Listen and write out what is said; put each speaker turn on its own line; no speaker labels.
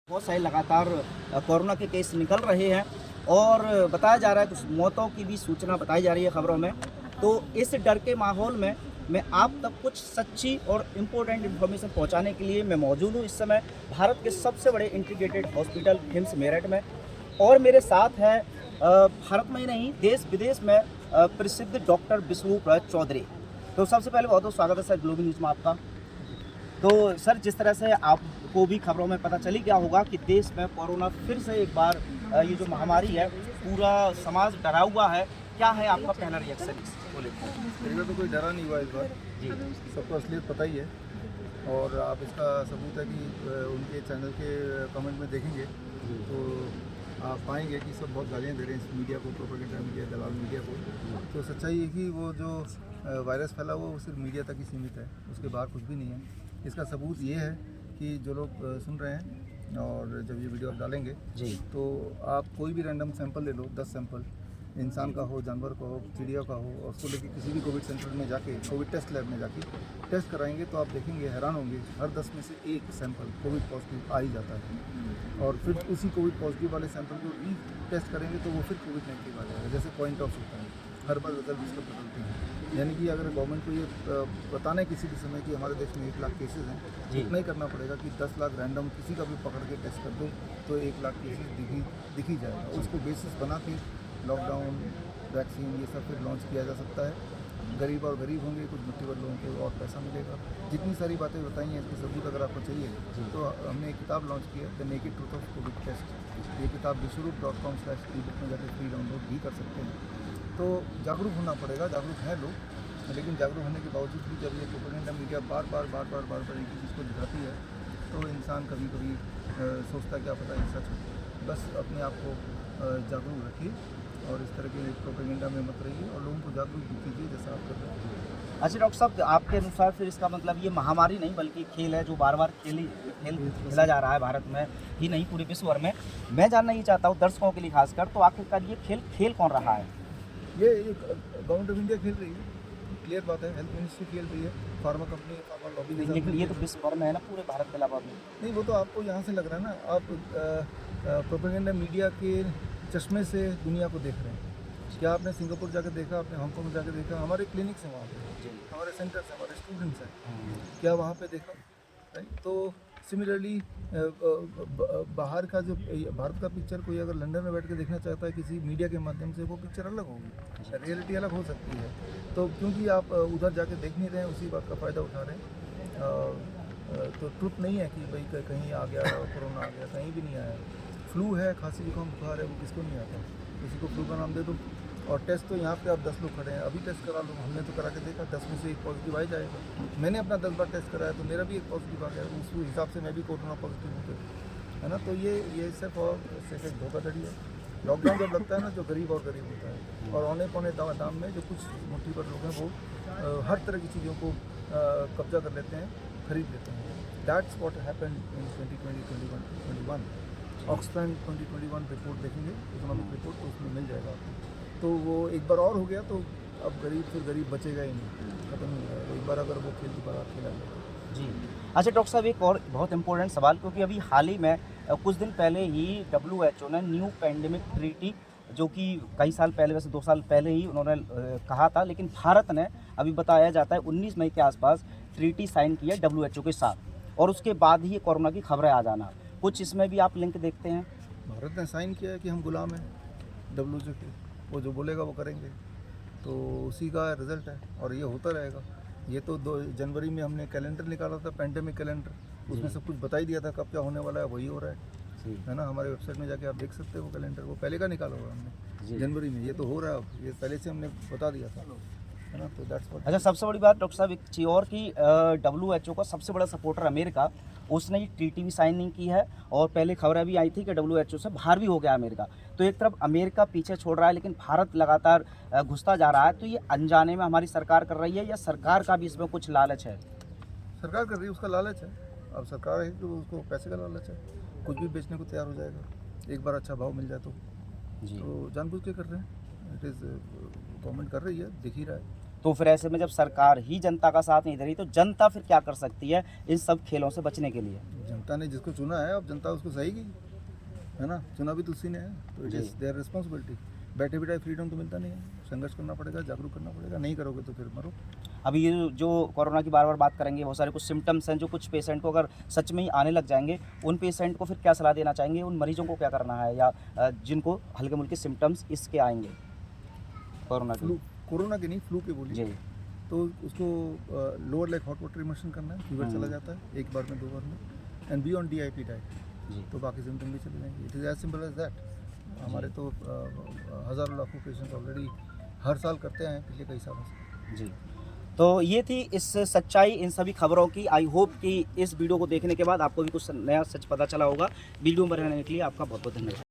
बहुत सारे लगातार कोरोना के केस निकल रहे हैं और बताया जा रहा है कुछ मौतों की भी सूचना बताई जा रही है खबरों में। तो इस डर के माहौल में मैं आप तक कुछ सच्ची और इम्पोर्टेंट इन्फॉर्मेशन पहुंचाने के लिए मैं मौजूद हूं इस समय भारत के सबसे बड़े इंटीग्रेटेड हॉस्पिटल हिम्स मेरठ में। और मेरे साथ है भारत में ही नहीं देश विदेश में प्रसिद्ध डॉक्टर विष्णु प्रसाद चौधरी। तो सबसे पहले बहुत बहुत स्वागत है सर ग्लोबल न्यूज़ में आपका। तो सर जिस तरह से आपको भी खबरों में पता चली गया होगा कि देश में कोरोना फिर से एक बार ये जो महामारी है पूरा समाज डरा हुआ है, क्या है आपका पहला रिएक्शन इसको लेकर?
मेरे तो कोई डरा नहीं हुआ इस बार
जी
सबको असलियत पता ही है। और आप इसका सबूत है कि उनके चैनल के कमेंट में देखेंगे तो आप पाएंगे कि सब बहुत गालियाँ दे रहे हैं इस मीडिया को, प्रोपेगेंडा मीडिया, दलाल मीडिया को। तो सच्चाई है कि वो जो वायरस फैला वो सिर्फ मीडिया तक ही सीमित है, उसके बाहर कुछ भी नहीं है। इसका सबूत ये है कि जो लोग सुन रहे हैं और जब ये वीडियो आप डालेंगे
जी
तो आप कोई भी रैंडम सैंपल ले लो, 10 सैंपल, इंसान का हो, जानवर का हो, चिड़िया का हो, और उसको लेके किसी भी कोविड सेंटर में जाके, कोविड टेस्ट लैब में जाके टेस्ट कराएंगे तो आप देखेंगे, हैरान होंगे, हर 10 में से एक सैंपल कोविड पॉजिटिव आ ही जाता है। और फिर उसी कोविड पॉजिटिव वाले सैंपल को री टेस्ट करेंगे तो वो फिर कोविड नेगेटिव आ जाएगा। जैसे कॉइन टॉस होता है, हर बार रिजल्ट उसका बदलते हैं। यानी कि अगर गवर्नमेंट को ये बताना है किसी भी समय कि हमारे देश में 1 लाख केसेज हैं, इतना ही करना पड़ेगा कि 10 लाख रैंडम किसी का भी पकड़ के टेस्ट कर दो तो 1 लाख केसेज दिख ही जाएगा। उसको बेसिस बना के लॉकडाउन, वैक्सीन, ये सब फिर लॉन्च किया जा सकता है। गरीब और गरीब होंगे, कुछ मुट्ठी भर लोगों को और पैसा मिलेगा। जितनी सारी बातें बताई हैं इसके सबूत अगर आपको चाहिए तो हमने एक किताब लॉन्च की है, the naked truth of covid test. ये किताब विश्वरूप.com/e-book में जाकर फ्री डाउनलोड भी कर सकते हैं। तो जागरूक होना पड़ेगा, जागरूक हैं लोग, लेकिन जागरूक होने के बावजूद भी जब ये प्रोपेगेंडा मीडिया बार बार एक ही चीज़ को दिखाती है तो इंसान कभी कभी सोचता क्या पता ये सच हो। बस अपने आप को जागरूक रखिए और इस तरह के प्रोपेगेंडा में मत रहिए और लोगों को जागरूक भी कीजिए जैसा आप कर रहे हैं।
अच्छा डॉक्टर साहब, आपके अनुसार फिर इसका मतलब ये महामारी नहीं बल्कि खेल है जो बार बार खेला जा रहा है भारत में ही नहीं पूरे विश्व भर में। मैं जानना ये चाहता हूँ दर्शकों के लिए खासकर, तो आखिरकार ये खेल कौन रहा है?
ये गवर्नमेंट ऑफ इंडिया खेल रही है, क्लियर बात है। हेल्थ मिनिस्ट्री खेल रही है, फार्मा कंपनी, फार्मा लॉबी।
लेकिन ये तो विश्व भर में है ना, पूरे भारत के अलावा भी।
नहीं, वो तो आपको यहाँ से लग रहा है ना, आप प्रोपेगेंडा मीडिया के चश्मे से दुनिया को देख रहे हैं। क्या आपने सिंगापुर जाकर देखा, आपने हांगकॉन्ग में जाकर देखा? हमारे क्लिनिक्स हैं वहाँ पे, हमारे सेंटर्स हैं, हमारे स्टूडेंट्स हैं, क्या वहाँ पे देखा? राइट। तो सिमिलरली बाहर का जो भारत का पिक्चर कोई अगर लंदन में बैठ के देखना चाहता है किसी मीडिया के माध्यम से, वो पिक्चर अलग होगी, रियलिटी अलग हो सकती है। तो क्योंकि आप उधर जाके देख नहीं रहे हैं, उसी बात का फ़ायदा उठा रहे हैं। तो ट्रुथ नहीं है कि भाई कहीं आ गया कोरोना आ गया, कहीं भी नहीं आया। फ्लू है, खांसी जुकाम बुखार है, वो किसको नहीं आता? किसी को फ्लू का नाम दे दो। और टेस्ट तो यहाँ पे आप 10 लोग खड़े हैं, अभी टेस्ट करा लो, हमने तो करा के देखा, 10 में से 1 पॉजिटिव आ ही जाएगा। मैंने अपना 10 बार टेस्ट कराया तो मेरा भी 1 पॉजिटिव आ गया, उस हिसाब से मैं भी कोरोना पॉजिटिव हूँ फिर, है ना। तो ये सिर्फ और सिर्फ एक धोखाधड़ी है। लॉकडाउन जब लगता है ना, जो गरीब और गरीब होता है और औने पौने दाम में जो कुछ मुट्ठी पर लोग हैं वो हर तरह की चीज़ों को कब्जा कर लेते हैं, खरीद लेते हैं। That's what happened in 2020-21। Oxfam 2021 report देखेंगे, इकोनॉमिक रिपोर्ट, तो उसमें मिल जाएगा आपको। तो वो एक बार और हो गया तो अब गरीब फिर गरीब बचेगा ही नहीं, खत्म हो जाएगा। एक बार अगर वो खेल दोबारा खेला जाए।
जी। अच्छा डॉक्टर साहब, एक और बहुत इंपॉर्टेंट सवाल, क्योंकि अभी हाल ही में कुछ दिन पहले ही WHO ने न्यू पैंडेमिक ट्रीटी, जो कि कई साल पहले, वैसे 2 साल पहले ही उन्होंने कहा था, लेकिन भारत ने अभी बताया जाता है 19 मई के आसपास ट्रीटी साइन की है WHO के साथ, और उसके बाद ही ये कोरोना की खबरें आ जाना। कुछ इसमें भी आप लिंक देखते हैं?
भारत ने साइन किया है कि हम गुलाम हैं WHO के, वो जो बोलेगा वो करेंगे, तो उसी का रिजल्ट है और ये होता रहेगा। ये तो 2 जनवरी में हमने कैलेंडर निकाला था, पैंडेमिक कैलेंडर, उसमें सब कुछ बता ही दिया था कब क्या होने वाला है, वही हो रहा है ना। हमारे वेबसाइट में जाके आप देख सकते हो वो कैलेंडर, वो पहले का निकाला हुआ हमने जनवरी में। ये तो हो रहा है अब, ये पहले से हमने बता दिया था, है ना। तो दैट्स व्हाट।
अच्छा, सबसे बड़ी बात डॉक्टर साहब एक चीज़ और कि WHO का सबसे बड़ा सपोर्टर अमेरिका, उसने ये ट्रीटी भी साइन नहीं की है, और पहले खबरें भी आई थी कि WHO से बाहर भी हो गया अमेरिका। तो एक तरफ अमेरिका पीछे छोड़ रहा है, लेकिन भारत लगातार घुसता जा रहा है। तो ये अनजाने में हमारी सरकार कर रही है, या सरकार का भी इसमें कुछ लालच है?
सरकार कर रही है, उसका लालच है। अब सरकार है तो उसको पैसे का लालच है, कुछ भी बेचने को तैयार हो जाएगा एक बार अच्छा भाव मिल जाए तो।
जी।
तो जानबूझ के कर रहे हैं, इट इज़ गवर्नमेंट कर रही है, दिख ही रहा है।
तो फिर ऐसे में जब सरकार ही जनता का साथ नहीं दे रही तो जनता फिर क्या कर सकती है इन सब खेलों से बचने के लिए?
जनता ने जिसको चुना है, अब जनता उसको सहेगी, है ना। चुना भी तो उसी ने है, तो इट इज़ देयर रिस्पॉन्सिबिलिटी। बैठे बिठाए फ्रीडम तो मिलता नहीं है, संघर्ष करना पड़ेगा, जागरूक करना पड़ेगा, नहीं करोगे तो फिर मरो।
अभी ये जो कोरोना की बार बार बात करेंगे, बहुत सारे कुछ सिम्टम्स हैं जो कुछ पेशेंट को अगर सच में ही आने लग जाएंगे, उन पेशेंट को फिर क्या सलाह देना चाहेंगे? उन मरीजों को क्या करना है, या जिनको हल्के मुल्के सिम्टम्स इसके आएंगे कोरोना के?
फ्लू, कोरोना के नहीं, फ्लू के बोलिए,
जी
तो उसको lower like hot water immersion करना है, फीवर चला जाता है एक बार में, 2 बार में, and be on DIP diet,
जी
तो बाकी सिम्टम भी चले जाएंगे। It is as simple as that. हमारे तो हज़ारों लाखों पेशेंट ऑलरेडी हर साल करते हैं पिछले कई सालों से।
जी। तो ये थी इस सच्चाई इन सभी खबरों की। आई होप कि इस वीडियो को देखने के बाद आपको भी कुछ नया सच पता चला होगा। वीडियो में रहने के लिए आपका बहुत बहुत धन्यवाद।